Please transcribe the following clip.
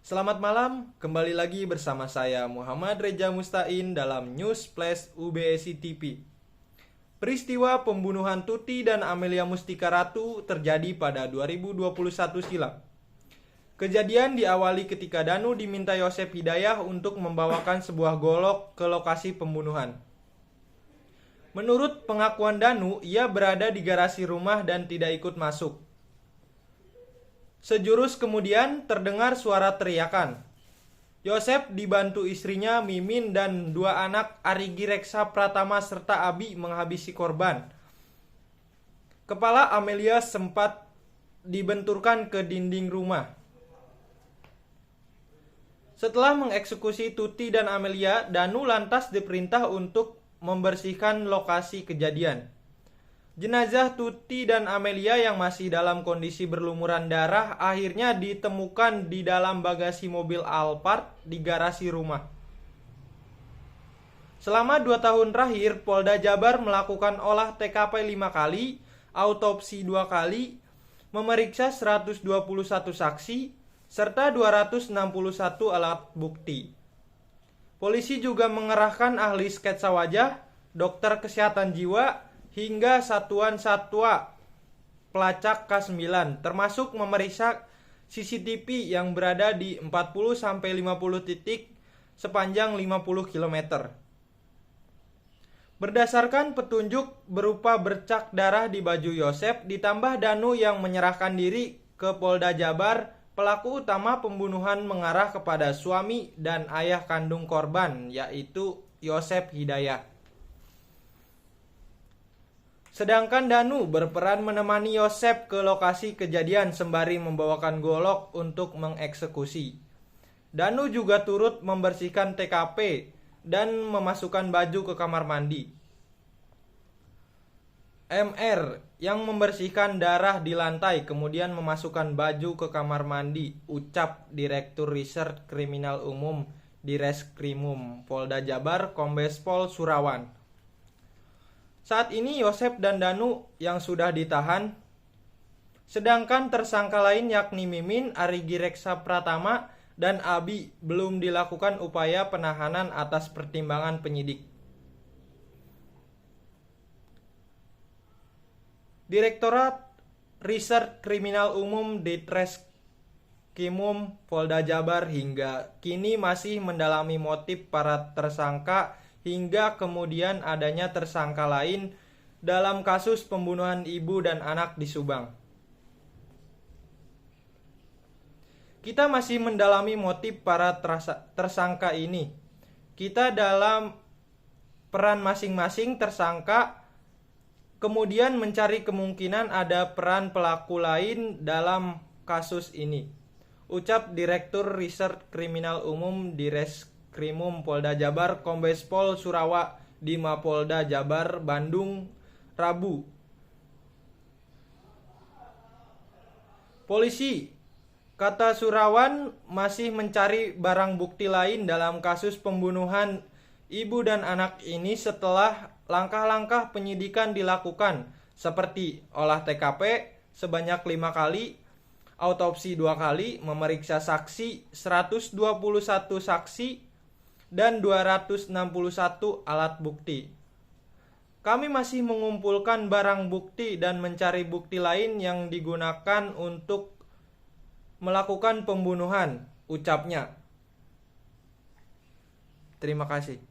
Selamat malam, kembali lagi bersama saya Muhammad Reja Mustain dalam News Plus UBSI TV. Peristiwa pembunuhan Tuti dan Amelia Mustika Ratu terjadi pada 2021 silam. Kejadian diawali ketika Danu diminta Yosep Hidayah untuk membawakan sebuah golok ke lokasi pembunuhan. Menurut pengakuan Danu, ia berada di garasi rumah dan tidak ikut masuk. Sejurus kemudian terdengar suara teriakan. Yosep dibantu istrinya Mimin dan dua anak Arigi Reksa Pratama serta Abi menghabisi korban. Kepala Amelia sempat dibenturkan ke dinding rumah. Setelah mengeksekusi Tuti dan Amelia, Danu lantas diperintah untuk membersihkan lokasi kejadian. Jenazah Tuti dan Amelia yang masih dalam kondisi berlumuran darah akhirnya ditemukan di dalam bagasi mobil Alphard di garasi rumah. Selama 2 tahun terakhir, Polda Jabar melakukan olah TKP 5 kali, autopsi 2 kali, memeriksa 121 saksi, serta 261 alat bukti. Polisi juga mengerahkan ahli sketsa wajah, dokter kesehatan jiwa, hingga satuan satwa pelacak K9, termasuk memeriksa CCTV yang berada di 40-50 titik sepanjang 50 km. Berdasarkan petunjuk berupa bercak darah di baju Yosep, ditambah Danu yang menyerahkan diri ke Polda Jabar, pelaku utama pembunuhan mengarah kepada suami dan ayah kandung korban, yaitu Yosep Hidayah. Sedangkan Danu berperan menemani Yosep ke lokasi kejadian sembari membawakan golok untuk mengeksekusi. Danu juga turut membersihkan TKP dan memasukkan baju ke kamar mandi. MR yang membersihkan darah di lantai kemudian memasukkan baju ke kamar mandi, ucap Direktur Reserse Kriminal Umum di Reskrimum Polda Jabar Kombes Pol Surawan. Saat ini Yosep dan Danu yang sudah ditahan, sedangkan tersangka lain yakni Mimin, Arigi Reksa Pratama, dan Abi belum dilakukan upaya penahanan atas pertimbangan penyidik. Direktorat Reserse Kriminal Umum Ditreskrimum Polda Jabar hingga kini masih mendalami motif para tersangka hingga kemudian adanya tersangka lain dalam kasus pembunuhan ibu dan anak di Subang. Kita masih mendalami motif para tersangka ini. Kita dalam peran masing-masing tersangka kemudian mencari kemungkinan ada peran pelaku lain dalam kasus ini, ucap Direktur Reserse Kriminal Umum di Reskrimum Polda Jabar Kombes Pol Surawa di Mapolda Jabar Bandung Rabu. Polisi, kata Surawan, masih mencari barang bukti lain dalam kasus pembunuhan ibu dan anak ini setelah langkah-langkah penyidikan dilakukan seperti olah TKP sebanyak 5 kali, autopsi 2 kali, memeriksa saksi 121 saksi, dan 261 alat bukti. Kami masih mengumpulkan barang bukti dan mencari bukti lain yang digunakan untuk melakukan pembunuhan, ucapnya. Terima kasih.